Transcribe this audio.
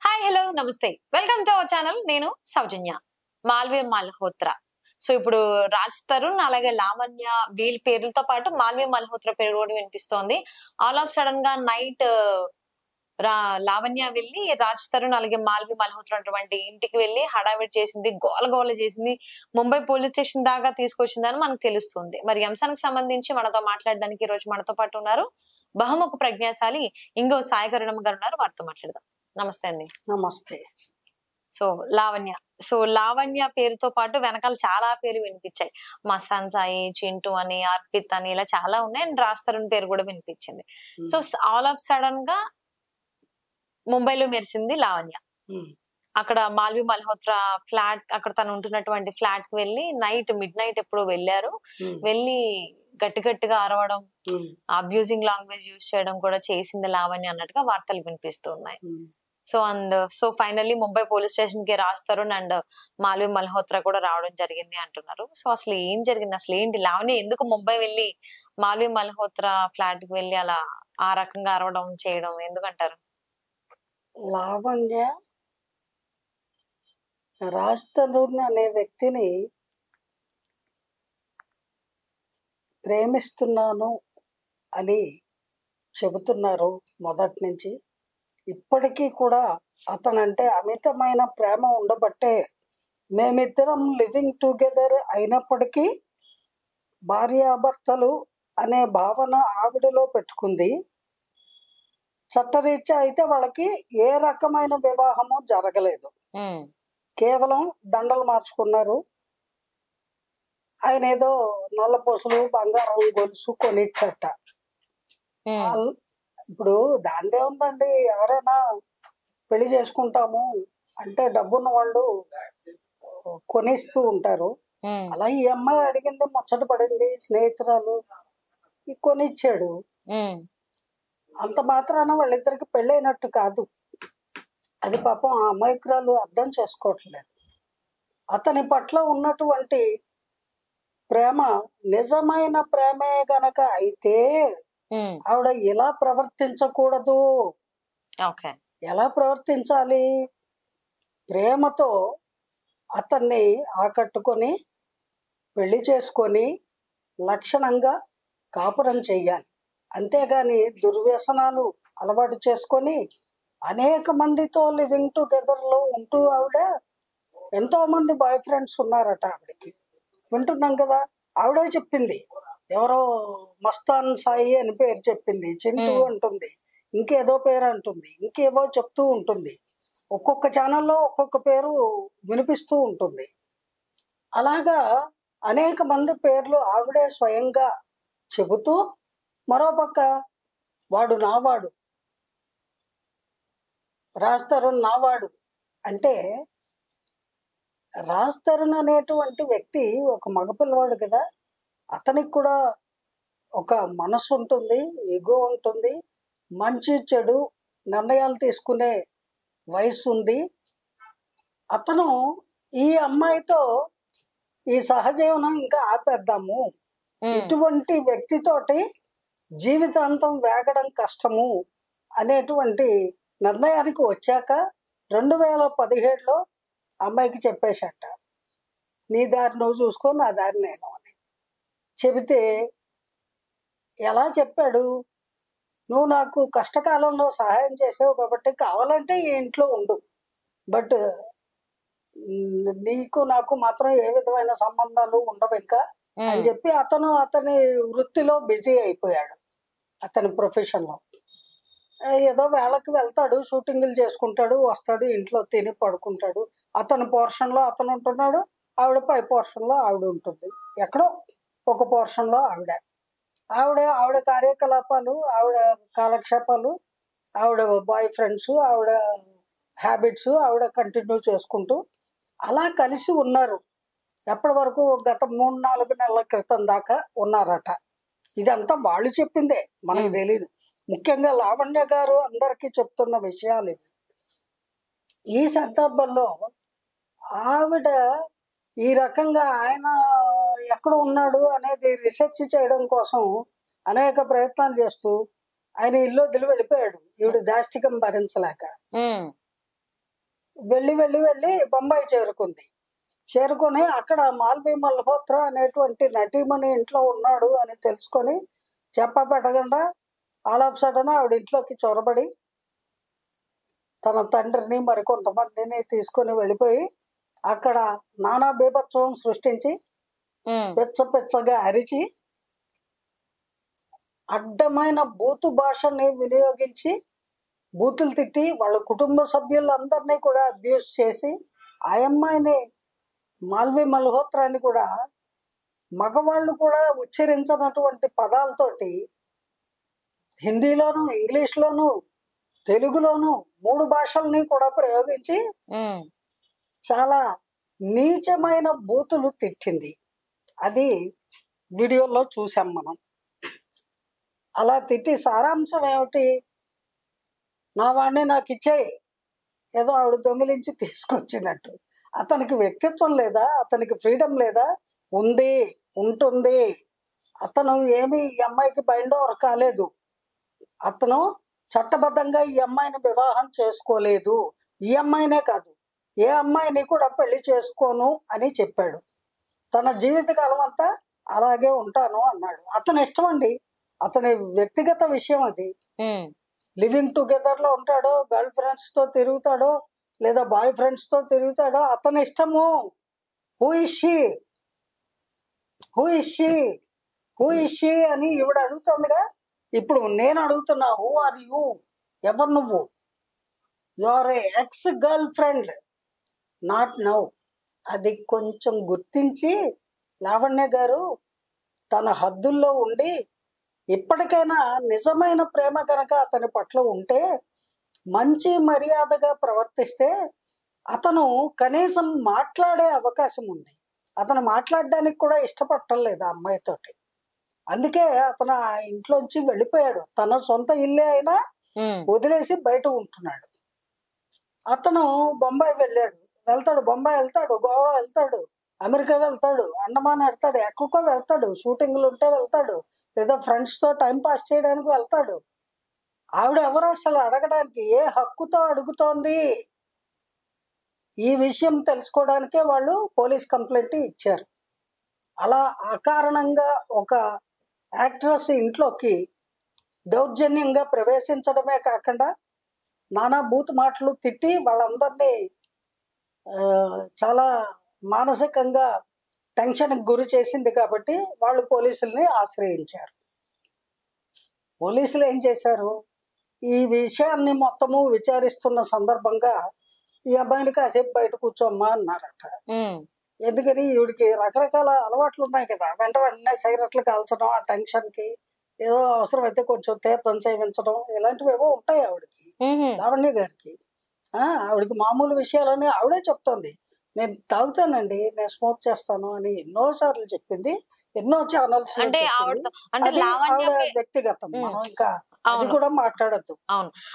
Hi hello నమస్తే welcome to our channel. నేను సౌజన్య. Malviya Malhotra. So ఇప్పుడు రాజ్ తరుణ్ అలాగే లావణ్య వీళ్ళ పేర్లతో పాటు మాల్వియా మల్హోత్రా పేరు కూడా వినిపిస్తోంది. ఆల్ ఆఫ్ సడన్ గా నైట్ లావణ్య వెళ్ళి రాజ్ తరుణ్ అలాగే మాల్వి మల్హోత్రా ఉన్నటువంటి ఇంటికి వెళ్ళి హడావిడి చేసింది, గోల గోల చేసింది, ముంబై పోలీస్ స్టేషన్ దాకా తీసుకొచ్చిందని మనకు తెలుస్తుంది. మరి ఈ అంశానికి సంబంధించి మనతో మాట్లాడడానికి ఈ రోజు మనతో పాటు ఉన్నారు బహుముఖ ప్రజ్ఞాశాలి ఇంగో సాయి కరుణమ్మ గారు ఉన్నారు. వారితో మాట్లాడదాం. నమస్తే అండి. నమస్తే. సో లావణ్య లావణ్య పేరుతో పాటు వెనకాల చాలా పేరు వినిపించాయి. మస్తాన్ సాయి, చింటూ అని, అర్పిత్ అని ఇలా చాలా ఉన్నాయి. అండ్ రాజ్ తరుణ్ పేరు కూడా వినిపించింది. సో ఆల్ ఆఫ్ సడన్ గా ముంబైలో మెరిసింది లావణ్య. అక్కడ మాల్వి మల్హోత్రా ఫ్లాట్, అక్కడ తను ఉంటున్నటువంటి ఫ్లాట్ కి వెళ్ళి మిడ్ నైట్ ఎప్పుడో వెళ్ళారు. వెళ్ళి గట్టిగా అరవడం, అబ్యూజింగ్ లాంగ్వేజ్ యూజ్ చేయడం కూడా చేసింది లావణ్య అన్నట్టుగా వార్తలు వినిపిస్తూ ఉన్నాయి. So finally Mumbai police station కి రాజ్ తరుణ్ అండ్ మాల్వి మల్హోత్రా కూడా రావడం జరిగింది అంటున్నారు. సో అసలు ఏం జరిగింది, అసలు ఏంటి, లావణ్య ఎందుకు ముంబై వెళ్ళి మాల్వి మల్హోత్రా ఫ్లాట్ కి వెళ్ళి అలా ఆ రకంగా అరవడం చేయడం ఎందుకంటారు? లావణ్య రాజ్ తరుణ్ అనే వ్యక్తిని ప్రేమిస్తున్నాను అని చెబుతున్నారు మొదటి నుంచి. ఇప్పటికీ కూడా అతనంటే అమితమైన ప్రేమ ఉండబట్టే మేమిద్దరం లివింగ్ టుగెదర్ అయినప్పటికీ భార్యాభర్తలు అనే భావన ఆవిడలో పెట్టుకుంది. చట్టరీత్యా అయితే వాళ్ళకి ఏ రకమైన వివాహము జరగలేదు. కేవలం దండలు మార్చుకున్నారు. ఆయన ఏదో నల్లపూసలు బంగారం గొలుసు కొనిచ్చట. ఇప్పుడు దాందే ఉందండి, ఎవరైనా పెళ్లి చేసుకుంటాము అంటే డబ్బున్న వాళ్ళు కొనిస్తూ ఉంటారు. అలా ఈ అమ్మాయి అడిగింది, ముచ్చట పడింది, స్నేహితురాలు కొనిచ్చాడు. అంత మాత్రాన వాళ్ళిద్దరికి పెళ్ళైనట్టు కాదు. అది పాపం ఆ అమాయకురాలు అర్థం చేసుకోవట్లేదు. అతని పట్ల ఉన్నటువంటి ప్రేమ నిజమైన ప్రేమే గనక అయితే ఆవిడ ఎలా ప్రవర్తించకూడదు. ఎలా ప్రవర్తించాలి? ప్రేమతో అతన్ని ఆకట్టుకొని పెళ్లి చేసుకొని లక్షణంగా కాపురం చెయ్యాలి. అంతేగాని దుర్వ్యసనాలు అలవాటు చేసుకొని అనేక మందితో లివింగ్ టుగెదర్లో ఉంటూ ఆవిడ ఎంతో మంది బాయ్ ఫ్రెండ్స్ ఉన్నారట ఆవిడకి. వింటున్నాం కదా, ఆవిడే చెప్పింది. ఎవరో మస్తాన్ సాయి అని పేరు చెప్పింది, చింటూ అంటుంది, ఇంకేదో పేరు అంటుంది, ఇంకేవో చెప్తూ ఉంటుంది. ఒక్కొక్క ఛానల్లో ఒక్కొక్క పేరు వినిపిస్తూ ఉంటుంది. అలాగా అనేక మంది పేర్లు ఆవిడే స్వయంగా చెబుతూ, మరోపక్క వాడు నావాడు, రాజ్ తరుణ్ నావాడు అంటే, రాజ్ తరుణ్ అనేటువంటి వ్యక్తి ఒక మగపిల్లవాడు కదా, అతనికి కూడా ఒక మనసు ఉంటుంది, ఈగో ఉంటుంది, మంచి చెడు నిర్ణయాలు తీసుకునే వయసు ఉంది. అతను ఈ అమ్మాయితో ఈ సహజీవనం ఇంకా ఆపేద్దాము, ఇటువంటి వ్యక్తితోటి జీవితాంతం వేగడం కష్టము అనేటువంటి నిర్ణయానికి వచ్చాక 2017లో అమ్మాయికి చెప్పేశాట, నీ దారి నువ్వు చూసుకో, నా దారి నేను అని చెబితే, ఎలా చెప్పాడు, నువ్వు నాకు కష్టకాలంలో సహాయం చేసావు కాబట్టి కావాలంటే ఈ ఇంట్లో ఉండు, బట్ నీకు నాకు మాత్రం ఏ విధమైన సంబంధాలు ఉండవు ఇంకా అని చెప్పి అతని వృత్తిలో బిజీ అయిపోయాడు. అతని ప్రొఫెషన్లో ఏదో వేళకి వెళ్తాడు, షూటింగ్లు చేసుకుంటాడు, వస్తాడు, ఇంట్లో తిని పడుకుంటాడు. అతని పోర్షన్లో అతను ఉంటున్నాడు, ఆవిడ పై పోర్షన్లో ఆవిడ ఉంటుంది. ఎక్కడో ఒక పోర్షన్లో ఆవిడ కార్యకలాపాలు, ఆవిడ కాలక్షేపాలు, ఆవిడ బాయ్ ఫ్రెండ్స్, ఆవిడ హ్యాబిట్స్ ఆవిడ కంటిన్యూ చేసుకుంటూ అలా కలిసి ఉన్నారు. ఎప్పటి వరకు గత 3-4 నెలల క్రితం దాకా ఉన్నారట. ఇదంతా వాళ్ళు చెప్పిందే, మనకు తెలీదు. ముఖ్యంగా లావణ్య గారు అందరికీ చెప్తున్న విషయాలు ఇవి. ఈ సందర్భంలో ఆవిడ ఈ రకంగా ఆయన ఎక్కడ ఉన్నాడు అనేది రీసెర్చ్ చేయడం కోసం అనేక ప్రయత్నాలు చేస్తూ ఆయన ఇల్లు వదిలి వెళ్ళిపోయాడు, ఈవిడ దాష్టికం భరించలేక. వెళ్ళి వెళ్ళి వెళ్ళి బొంబాయి చేరుకొని అక్కడ మాల్వి మల్హోత్రా అనేటువంటి నటీమణి ఇంట్లో ఉన్నాడు అని తెలుసుకొని చెప్పబెట్టకుండా ఆల్ ఆఫ్ సడన్ ఆవిడ ఇంట్లోకి చొరబడి తన తండ్రిని మరికొంతమందిని తీసుకొని వెళ్ళిపోయి అక్కడ నానా బీభత్సవం సృష్టించి పిచ్చగా అరిచి అడ్డమైన బూతు భాషని వినియోగించి బూతులు తిట్టి వాళ్ళ కుటుంబ సభ్యులందరినీ కూడా అబ్యూస్ చేసి ఆ అమ్మాయిని మాల్వి మల్హోత్రాని కూడా మగవాళ్ళు కూడా ఉచ్చరించినటువంటి పదాలతోటి హిందీలోను ఇంగ్లీష్లోను తెలుగులోను 3 భాషల్ని కూడా ప్రయోగించి చాలా నీచమైన బూతులు తిట్టింది. అది వీడియోలో చూసాం మనం. అలా తిట్టి సారాంశం ఏమిటి, నా వాడిని నాకు ఇచ్చేయి, ఏదో ఆవిడ దొంగిలించి తీసుకొచ్చినట్టు. అతనికి వ్యక్తిత్వం లేదా, అతనికి ఫ్రీడమ్ లేదా? ఉంటుంది. అతను ఏమి ఈ అమ్మాయికి బైండ్ ఓవర్ కాలేదు. అతను చట్టబద్ధంగా ఈ అమ్మాయిని వివాహం చేసుకోలేదు. ఈ అమ్మాయినే కాదు, ఏ అమ్మాయిని కూడా పెళ్లి చేసుకోను అని చెప్పాడు. తన జీవితకాలం అంతా అలాగే ఉంటాను అన్నాడు. అతని ఇష్టం అండి, అతని వ్యక్తిగత విషయం అది. లివింగ్ టుగెదర్ లో ఉంటాడో, గర్ల్ ఫ్రెండ్స్ తో తిరుగుతాడో, లేదా బాయ్ ఫ్రెండ్స్ తో తిరుగుతాడో అతని ఇష్టము. హూ ఇస్ షీ అని ఈవిడ అడుగుతుందిగా. ఇప్పుడు నేను అడుగుతున్నా, హూ ఆర్ యూ? ఎవరు నువ్వు? You are a ex girlfriend, not now. అది కొంచెం గుర్తించి లావణ్య గారు తన హద్దుల్లో ఉండి ఇప్పటికైనా నిజమైన ప్రేమ కనుక అతని పట్ల ఉంటే మంచి మర్యాదగా ప్రవర్తిస్తే అతను కనీసం మాట్లాడే అవకాశం ఉంది. అతను మాట్లాడడానికి కూడా ఇష్టపడలేదు ఆ అమ్మాయితోటి. అందుకే అతను ఆ ఇంట్లోంచి వెళ్ళిపోయాడు. తన సొంత ఇల్లే అయినా వదిలేసి బయట ఉంటున్నాడు. అతను బొంబాయి వెళ్తాడు, బొంబాయి వెళ్తాడు, గోవా వెళ్తాడు, అమెరికా వెళ్తాడు, అండమాన్ వెళ్తాడు, ఎక్కడికో వెళ్తాడు, షూటింగ్లు ఉంటే వెళ్తాడు, లేదా ఫ్రెండ్స్ తో టైం పాస్ చేయడానికి వెళ్తాడు. ఆవిడ ఎవరు అసలు అడగడానికి? ఏ హక్కుతో అడుగుతోంది? ఈ విషయం తెలుసుకోవడానికే వాళ్ళు పోలీస్ కంప్లైంట్ ఇచ్చారు. అలా అకారణంగా ఒక యాక్ట్రెస్ ఇంట్లోకి దౌర్జన్యంగా ప్రవేశించడమే కాకుండా నానా బూత్ మాటలు తిట్టి వాళ్ళందరినీ చాలా మానసికంగా టెన్షన్కి గురి చేసింది. కాబట్టి వాళ్ళు పోలీసుల్ని ఆశ్రయించారు. పోలీసులు ఏం చేశారు, ఈ విషయాన్ని మొత్తము విచారిస్తున్న సందర్భంగా ఈ అబ్బాయిని కాసేపు బయట కూర్చోమ్మా అన్నారట. ఎందుకని, ఈవిడికి రకరకాల అలవాట్లు ఉన్నాయి కదా. వెంటనే సిగరెట్లు కాల్చడం, ఆ టెన్షన్కి ఏదో అవసరమైతే కొంచెం తీర్థం సేవించడం, ఇలాంటివి ఏవో ఉంటాయి ఆవిడకి, లావణ్య గారికి. ఆవిడకి మామూలు విషయాలని ఆవిడే చెప్తోంది. నేను తాగుతానండి, నేను స్మోక్ చేస్తాను అని ఎన్నోసార్లు చెప్పింది, ఎన్నో ఛానల్స్. అంటే ఆవిడ వ్యక్తిగతం, మనం ఇంకా అది కూడా మాట్లాడద్దు. అవును.